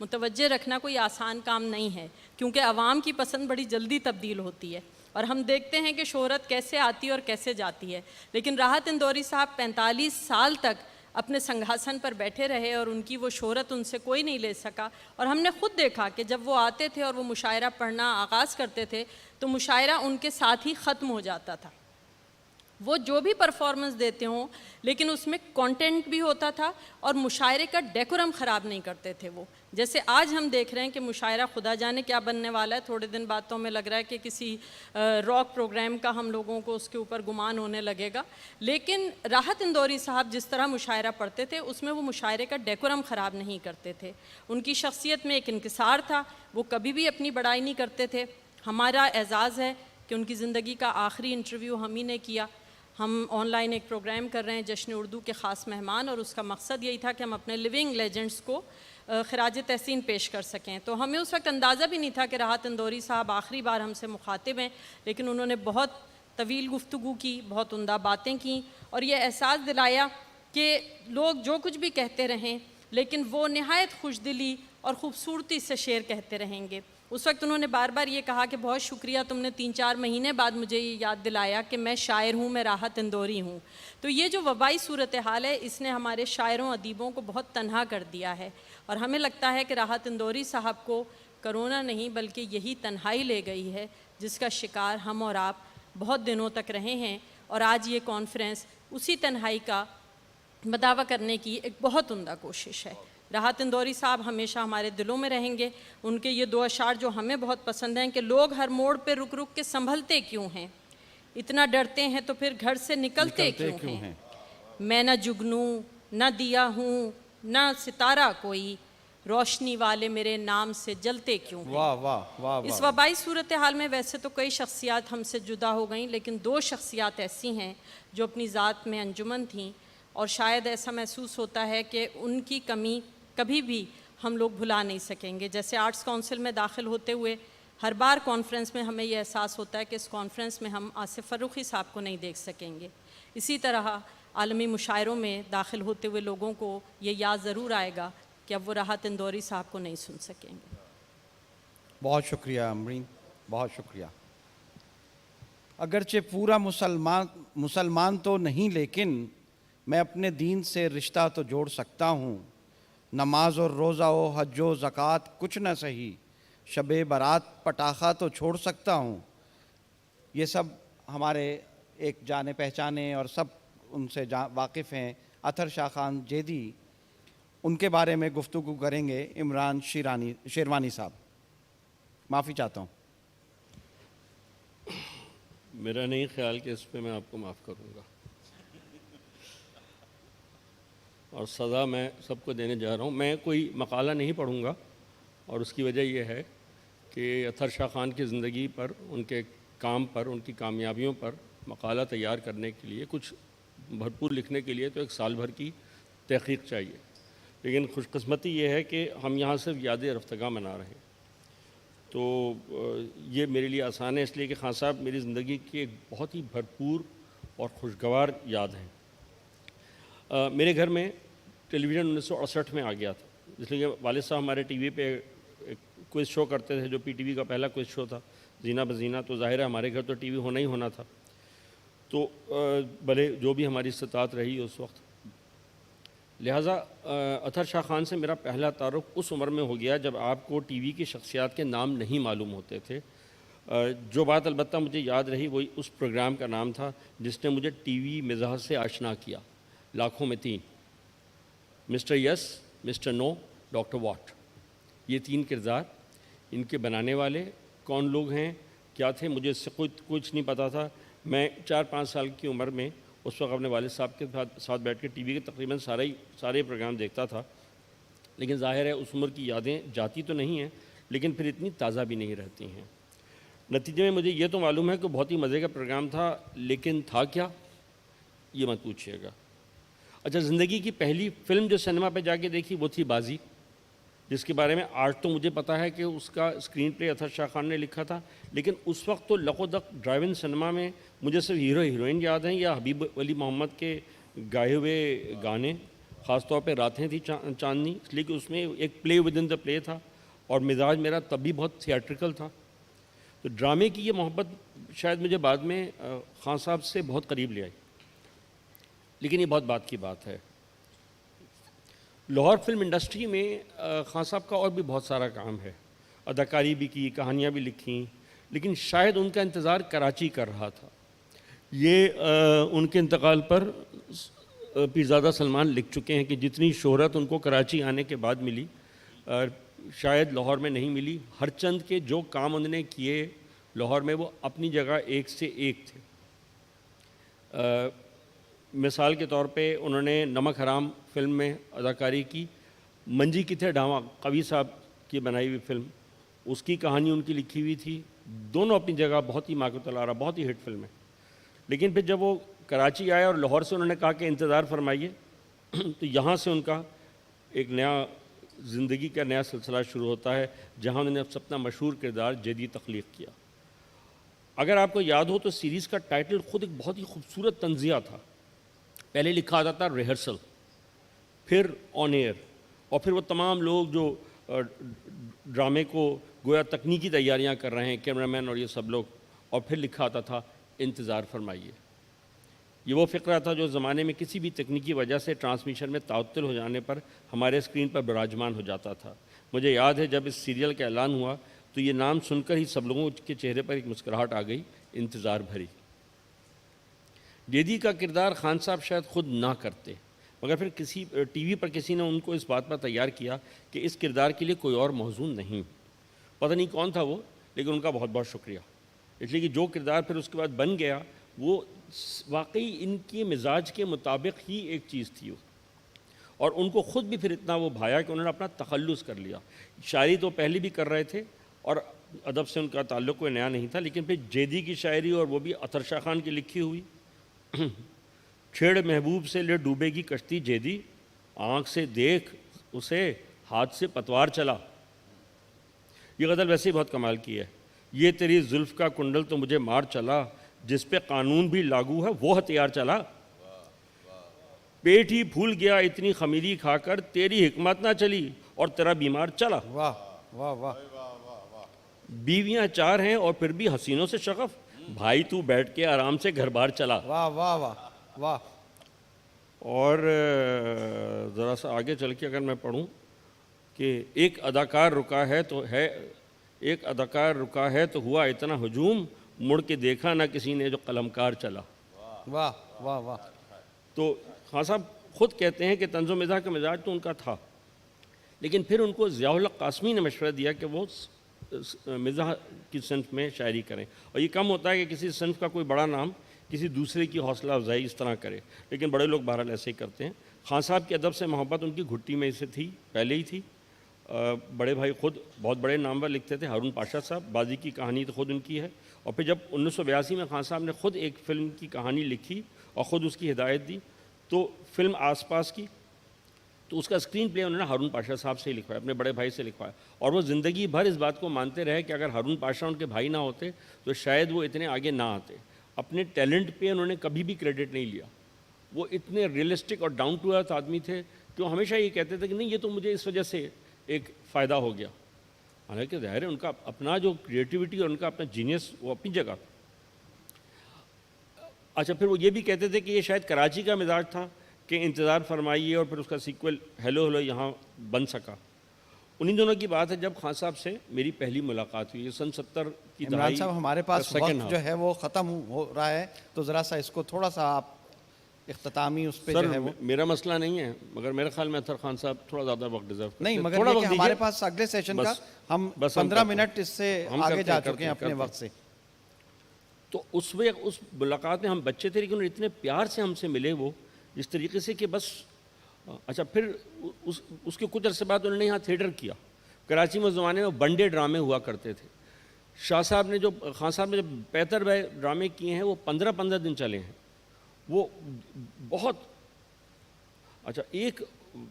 متوجہ رکھنا کوئی آسان کام نہیں ہے، کیونکہ عوام کی پسند بڑی جلدی تبدیل ہوتی ہے، اور ہم دیکھتے ہیں کہ شہرت کیسے آتی ہے اور کیسے جاتی ہے۔ لیکن راحت اندوری صاحب 45 سال تک اپنے سنگھاسن پر بیٹھے رہے اور ان کی وہ شہرت ان سے کوئی نہیں لے سکا، اور ہم نے خود دیکھا کہ جب وہ آتے تھے اور وہ مشاعرہ پڑھنا آغاز کرتے تھے تو مشاعرہ ان کے ساتھ ہی ختم ہو جاتا تھا۔ وہ جو بھی پرفارمنس دیتے ہوں لیکن اس میں کانٹینٹ بھی ہوتا تھا اور مشاعرے کا ڈیکورم خراب نہیں کرتے تھے وہ۔ جیسے آج ہم دیکھ رہے ہیں کہ مشاعرہ خدا جانے کیا بننے والا ہے، تھوڑے دن بعد تو ہمیں لگ رہا ہے کہ کسی راک پروگرام کا ہم لوگوں کو اس کے اوپر گمان ہونے لگے گا، لیکن راحت اندوری صاحب جس طرح مشاعرہ پڑھتے تھے اس میں وہ مشاعرے کا ڈیکورم خراب نہیں کرتے تھے۔ ان کی شخصیت میں ایک انکسار تھا، وہ کبھی بھی اپنی بڑائی نہیں کرتے تھے۔ ہمارا اعزاز ہے کہ ان کی زندگی کا آخری انٹرویو ہم ہی نے کیا۔ ہم آن لائن ایک پروگرام کر رہے ہیں جشن اردو کے خاص مہمان، اور اس کا مقصد یہی تھا کہ ہم اپنے لیونگ لیجنڈز کو خراج تحسین پیش کر سکیں۔ تو ہمیں اس وقت اندازہ بھی نہیں تھا کہ راحت اندوری صاحب آخری بار ہم سے مخاطب ہیں، لیکن انہوں نے بہت طویل گفتگو کی، بہت عمدہ باتیں کیں، اور یہ احساس دلایا کہ لوگ جو کچھ بھی کہتے رہیں لیکن وہ نہایت خوش دلی اور خوبصورتی سے شعر کہتے رہیں گے۔ اس وقت انہوں نے بار بار یہ کہا کہ بہت شکریہ، تم نے 3-4 مہینے بعد مجھے یہ یاد دلایا کہ میں شاعر ہوں، میں راحت اندوری ہوں۔ تو یہ جو وبائی صورتحال ہے اس نے ہمارے شاعروں ادیبوں کو بہت تنہا کر دیا ہے، اور ہمیں لگتا ہے کہ راحت اندوری صاحب کو کرونا نہیں بلکہ یہی تنہائی لے گئی ہے جس کا شکار ہم اور آپ بہت دنوں تک رہے ہیں، اور آج یہ کانفرنس اسی تنہائی کا مداوع کرنے کی ایک بہت عمدہ کوشش ہے۔ راحت اندوری صاحب ہمیشہ ہمارے دلوں میں رہیں گے۔ ان کے یہ 2 اشعار جو ہمیں بہت پسند ہیں کہ لوگ ہر موڑ پہ رک رک کے سنبھلتے کیوں ہیں، اتنا ڈرتے ہیں تو پھر گھر سے نکلتے کیوں ہیں، میں نہ جگنو نہ دیا ہوں نہ ستارہ کوئی، روشنی والے میرے نام سے جلتے کیوں ہیں۔ واہ واہ واہ اس واہ۔ وبائی صورتحال میں ویسے تو کئی شخصیات ہم سے جدا ہو گئیں، لیکن 2 شخصیات ایسی ہیں جو اپنی ذات میں انجمن تھیں، اور شاید ایسا محسوس ہوتا ہے کہ ان کی کمی کبھی بھی ہم لوگ بھلا نہیں سکیں گے۔ جیسے آرٹس کونسل میں داخل ہوتے ہوئے ہر بار کانفرنس میں ہمیں یہ احساس ہوتا ہے کہ اس کانفرنس میں ہم آصف فروخی صاحب کو نہیں دیکھ سکیں گے، اسی طرح عالمی مشاعروں میں داخل ہوتے ہوئے لوگوں کو یہ یاد ضرور آئے گا کہ اب وہ راحت اندوری صاحب کو نہیں سن سکیں گے۔ بہت شکریہ امرین، بہت شکریہ۔ اگرچہ پورا مسلمان تو نہیں، لیکن میں اپنے دین سے رشتہ تو جوڑ سکتا ہوں، نماز اور روزہ و حج و زکوٰۃ کچھ نہ سہی، شب برات پٹاخہ تو چھوڑ سکتا ہوں۔ یہ سب ہمارے ایک جانے پہچانے اور سب ان سے واقف ہیں، اطہر شاہ خان جیدی، ان کے بارے میں گفتگو کریں گے عمران شیروانی صاحب۔ معافی چاہتا ہوں۔ میرا نہیں خیال کہ اس پہ میں آپ کو معاف کروں گا، اور سزا میں سب کو دینے جا رہا ہوں۔ میں کوئی مقالہ نہیں پڑھوں گا، اور اس کی وجہ یہ ہے کہ اطہر شاہ خان کی زندگی پر، ان کے کام پر، ان کی کامیابیوں پر مقالہ تیار کرنے کے لیے، کچھ بھرپور لکھنے کے لیے تو 1 سال بھر کی تحقیق چاہیے، لیکن خوش قسمتی یہ ہے کہ ہم یہاں صرف یاد رفتگاہ منا رہے ہیں، تو یہ میرے لیے آسان ہے، اس لیے کہ خان صاحب میری زندگی کی ایک بہت ہی بھرپور اور خوشگوار یاد ہیں۔ میرے گھر میں ٹیلی ویژن 1968 میں آ گیا تھا، اس لیے والد صاحب ہمارے ٹی وی پہ ایک کوئز شو کرتے تھے جو پی ٹی وی کا پہلا کوئز شو تھا، زینہ بزینہ، تو ظاہر ہے ہمارے گھر تو ٹی وی ہونا ہی ہونا تھا، تو بھلے جو بھی ہماری استطاعت رہی اس وقت، لہٰذا اطہر شاہ خان سے میرا پہلا تعارف اس عمر میں ہو گیا جب آپ کو ٹی وی کی شخصیات کے نام نہیں معلوم ہوتے تھے۔ جو بات البتہ مجھے یاد رہی وہی اس پروگرام کا نام تھا جس نے مجھے ٹی وی مزاح سے آشنا کیا، لاکھوں میں 3، mister yes, mister no, doctor what, یہ 3 کردار، ان کے بنانے والے کون لوگ ہیں، کیا تھے، مجھے اس سے کچھ نہیں پتا تھا۔ میں 4-5 سال کی عمر میں اس وقت اپنے والد صاحب کے ساتھ بیٹھ کے ٹی وی کے تقریباً سارے پروگرام دیکھتا تھا، لیکن ظاہر ہے اس عمر کی یادیں جاتی تو نہیں ہیں لیکن پھر اتنی تازہ بھی نہیں رہتی ہیں۔ نتیجے میں مجھے یہ تو معلوم ہے کہ بہت ہی مزے کا پروگرام تھا، لیکن تھا کیا یہ مت پوچھیے گا۔ اچھا، زندگی کی پہلی فلم جو سنیما پہ جا کے دیکھی وہ تھی بازی، جس کے بارے میں آج تو مجھے پتہ ہے کہ اس کا اسکرین پلے اطہر شاہ خان نے لکھا تھا، لیکن اس وقت تو لق و دق ڈرائیو ان سنیما میں مجھے صرف ہیرو ہیروئن یاد ہیں یا حبیب علی محمد کے گائے ہوئے گانے، خاص طور پہ راتیں تھی چاندنی، اس لیے کہ اس میں ایک پلے ود ان دا پلے تھا، اور مزاج میرا تب بھی بہت تھیٹریکل تھا. تو ڈرامے کی یہ محبت شاید مجھے بعد میں خان صاحب سے بہت قریب لے آئی. لیکن یہ بہت بات کی بات ہے. لاہور فلم انڈسٹری میں خان صاحب کا اور بھی بہت سارا کام ہے، اداکاری بھی کی، کہانیاں بھی لکھیں، لیکن شاید ان کا انتظار کراچی کر رہا تھا. یہ ان کے انتقال پر پیرزادہ سلمان لکھ چکے ہیں کہ جتنی شہرت ان کو کراچی آنے کے بعد ملی شاید لاہور میں نہیں ملی. ہر چند کے جو کام انہوں نے کیے لاہور میں وہ اپنی جگہ ایک سے ایک تھے. مثال کے طور پہ انہوں نے نمک حرام فلم میں اداکاری کی. منجی کتھے ڈھاواں قوی صاحب کی بنائی ہوئی فلم، اس کی کہانی ان کی لکھی ہوئی تھی. دونوں اپنی جگہ بہت ہی ماکوتلارہ، بہت ہی ہٹ فلم ہے. لیکن پھر جب وہ کراچی آئے اور لاہور سے انہوں نے کہا کہ انتظار فرمائیے، تو یہاں سے ان کا ایک نیا زندگی کا نیا سلسلہ شروع ہوتا ہے، جہاں انہوں نے اپنا مشہور کردار جیدی تخلیق کیا. اگر آپ کو یاد ہو تو سیریز کا ٹائٹل خود ایک بہت ہی خوبصورت تنزیہ تھا. پہلے لکھا آتا تھا ریہرسل، پھر آن ایئر، اور پھر وہ تمام لوگ جو ڈرامے کو گویا تکنیکی تیاریاں کر رہے ہیں، کیمرہ مین اور یہ سب لوگ، اور پھر لکھا آتا تھا انتظار فرمائیے. یہ وہ فقرہ تھا جو زمانے میں کسی بھی تکنیکی وجہ سے ٹرانسمیشن میں تعطل ہو جانے پر ہمارے اسکرین پر براجمان ہو جاتا تھا. مجھے یاد ہے جب اس سیریل کا اعلان ہوا تو یہ نام سن کر ہی سب لوگوں کے چہرے پر ایک مسکراہٹ آ گئی، انتظار بھری. جیدی کا کردار خان صاحب شاید خود نہ کرتے، مگر پھر کسی ٹی وی پر کسی نے ان کو اس بات پر تیار کیا کہ اس کردار کے لیے کوئی اور موزوں نہیں. پتہ نہیں کون تھا وہ، لیکن ان کا بہت بہت شکریہ. اس لیے کہ جو کردار پھر اس کے بعد بن گیا وہ واقعی ان کے مزاج کے مطابق ہی ایک چیز تھی. اور ان کو خود بھی پھر اتنا وہ بھایا کہ انہوں نے اپنا تخلص کر لیا. شاعری تو پہلے بھی کر رہے تھے اور ادب سے ان کا تعلق کوئی نیا نہیں تھا، لیکن پھر جیدی کی شاعری، اور وہ بھی اطہر شاہ خان کی لکھی ہوئی. چھیڑ محبوب سے لے ڈوبے گی کشتی جیدی، آنکھ سے دیکھ اسے ہاتھ سے پتوار چلا. یہ غزل ویسے ہی بہت کمال کی ہے. یہ تیری زلف کا کنڈل تو مجھے مار چلا، جس پہ قانون بھی لاگو ہے وہ ہتھیار چلا. پیٹ ہی پھول گیا اتنی خمیری کھا کر، تیری حکمت نہ چلی اور تیرا بیمار چلا. واہ واہ واہ. بیویاں 4 ہیں اور پھر بھی حسینوں سے شغف، بھائی تو بیٹھ کے آرام سے گھر بار چلا. واہ واہ واہ واہ. اور ذرا سا آگے چل کے اگر میں پڑھوں کہ ایک اداکار رکا ہے تو ہوا اتنا ہجوم، مڑ کے دیکھا نہ کسی نے جو قلمکار چلا. واہ واہ واہ. تو خان صاحب خود کہتے ہیں کہ طنز و مزاح کا مزاج تو ان کا تھا، لیکن پھر ان کو ضیاء الحق قاسمی نے مشورہ دیا کہ وہ مزاح کی صنف میں شاعری کریں. اور یہ کم ہوتا ہے کہ کسی صنف کا کوئی بڑا نام کسی دوسرے کی حوصلہ افزائی اس طرح کرے، لیکن بڑے لوگ بہرحال ایسے ہی کرتے ہیں. خان صاحب کی ادب سے محبت ان کی گھٹی میں سے تھی، پہلے ہی تھی. بڑے بھائی خود بہت بڑے نامور لکھتے تھے، ہارون پاشا صاحب، بازی کی کہانی تو خود ان کی ہے. اور پھر جب 1982 میں خان صاحب نے خود ایک فلم کی کہانی لکھی اور خود اس کی ہدایت دی، تو فلم آس پاس کی، تو اس کا اسکرین پلے انہوں نے ہارون پاشا صاحب سے ہی لکھوایا، اپنے بڑے بھائی سے لکھوایا. اور وہ زندگی بھر اس بات کو مانتے رہے کہ اگر ہارون پاشا ان کے بھائی نہ ہوتے تو شاید وہ اتنے آگے نہ آتے. اپنے ٹیلنٹ پہ انہوں نے کبھی بھی کریڈٹ نہیں لیا. وہ اتنے ریئلسٹک اور ڈاؤن ٹو ارتھ آدمی تھے کہ وہ ہمیشہ یہ کہتے تھے کہ نہیں، یہ تو مجھے اس وجہ سے ایک فائدہ ہو گیا. حالانکہ ظاہر ہے ان کا اپنا جو کریٹیوٹی اور ان کا اپنا جینیس وہ اپنی جگہ. اچھا، پھر وہ یہ بھی کہتے تھے کہ یہ شاید کراچی کا مزاج تھا کہ انتظار فرمائیے اور پھر اس کا سیکول ہیلو ہیلو یہاں بن سکا. انہی دنوں کی بات ہے جب خان صاحب سے میری پہلی ملاقات ہوئی. یہ سن 70 کی عمران دہائی. صاحب ہمارے پاس وقت جو ہے وہ ختم ہو رہا ہے، تو ذرا سا اس کو تھوڑا سا آپ اختتامی اس پہ جو ہے وہ. میرا مسئلہ نہیں ہے، مگر میرے خیال میں اطہر خان صاحب تھوڑا زیادہ وقت ڈیزرو کرتے ہیں. نہیں، مگر یہ کہ ہمارے پاس اگلے سیشن کا ہم 15 منٹ اس سے آگے جا چکے ہیں اپنے وقت سے. تو اس ملاقات میں ہم بچے تھے، لیکن انہوں نے اتنے پیار سے ہم سے ملے وہ، اس طریقے سے کہ بس. اچھا، پھر اس کے کچھ عرصے بعد انہوں نے یہاں تھیٹر کیا. کراچی میں اس زمانے میں بنڈے ڈرامے ہوا کرتے تھے. خان صاحب نے جو 75 ڈرامے کیے ہیں وہ 15 دن چلے ہیں. وہ بہت اچھا. ایک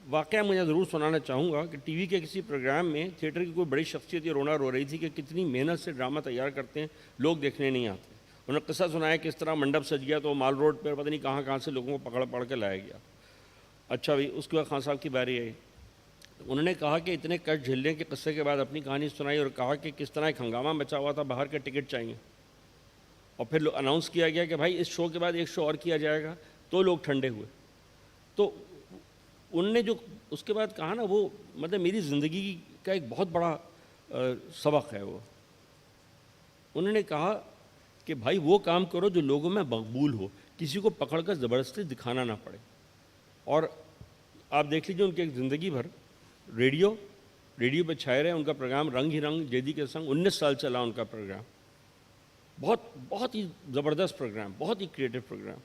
واقعہ مجھے ضرور سنانا چاہوں گا کہ ٹی وی کے کسی پروگرام میں تھیٹر کی کوئی بڑی شخصیت یہ رونا رو رہی تھی کہ کتنی محنت سے ڈرامہ تیار کرتے ہیں، لوگ دیکھنے نہیں آتے. انہوں نے قصہ سنایا کہ اس طرح منڈپ سج گیا تو مال روڈ پر پتہ نہیں کہاں سے لوگوں کو پکڑ کے لایا گیا. اچھا بھائی، اس کے بعد خان صاحب کی باری آئی. انہوں نے کہا کہ اتنے کٹ جھیلنے کے قصے کے بعد اپنی کہانی سنائی اور کہا کہ کس طرح ایک ہنگامہ مچا ہوا تھا، باہر کے ٹکٹ چاہیے. اور پھر اناؤنس کیا گیا کہ بھائی اس شو کے بعد ایک شو اور کیا جائے گا، تو لوگ ٹھنڈے ہوئے. تو ان نے جو اس کے بعد کہا نا، وہ مطلب میری زندگی کا ایک بہت بڑا سبق ہے. وہ انہوں نے کہا کہ بھائی وہ کام کرو جو لوگوں میں مقبول ہو، کسی کو پکڑ کر زبردستی دکھانا نہ پڑے. اور آپ دیکھ لیجیے ان کی ایک زندگی بھر ریڈیو پہ چھائے رہے. ان کا پروگرام رنگ ہی رنگ جیدی کے سنگ 19 سال چلا ان کا پروگرام. بہت ہی زبردست پروگرام، بہت ہی کریٹو پروگرام.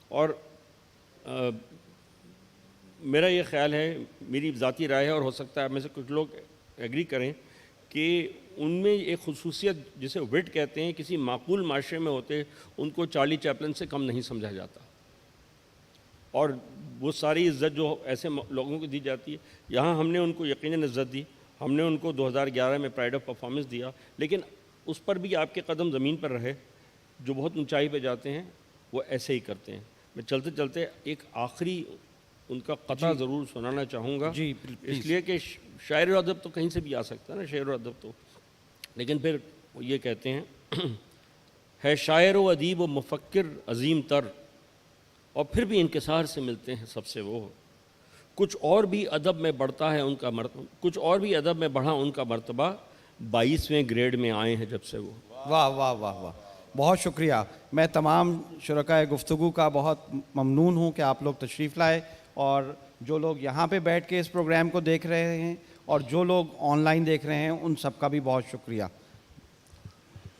اور میرا یہ خیال ہے، میری ذاتی رائے ہے، اور ہو سکتا ہے آپ میں سے کچھ لوگ ایگری کریں، کہ ان میں ایک خصوصیت جسے وٹ کہتے ہیں، کسی معقول معاشرے میں ہوتے ان کو چارلی چیپلن سے کم نہیں سمجھا جاتا. اور وہ ساری عزت جو ایسے لوگوں کو دی جاتی ہے، یہاں ہم نے ان کو یقیناً عزت دی. ہم نے ان کو 2011 میں پرائڈ آف پرفارمنس دیا، لیکن اس پر بھی آپ کے قدم زمین پر رہے. جو بہت اونچائی پہ جاتے ہیں وہ ایسے ہی کرتے ہیں. میں چلتے چلتے ایک آخری ان کا قطعہ ضرور سنانا چاہوں گا، جی اس لیے کہ شاعر و ادب تو کہیں سے بھی آ سکتا ہے نا، شعر و ادب تو. لیکن پھر وہ یہ کہتے ہیں ہے شاعر و ادیب و مفکر عظیم تر، اور پھر بھی انکسار سے ملتے ہیں سب سے وہ. کچھ اور بھی ادب میں بڑھتا ہے ان کا مرتبہ، کچھ اور بھی ادب میں بڑھا ان کا مرتبہ، 22ویں گریڈ میں آئے ہیں جب سے وہ. واہ واہ واہ واہ، بہت شکریہ. میں تمام شرکائے گفتگو کا بہت ممنون ہوں کہ آپ لوگ تشریف لائے، اور جو لوگ یہاں پہ بیٹھ کے اس پروگرام کو دیکھ رہے ہیں اور جو لوگ آن لائن دیکھ رہے ہیں، ان سب کا بھی بہت شکریہ.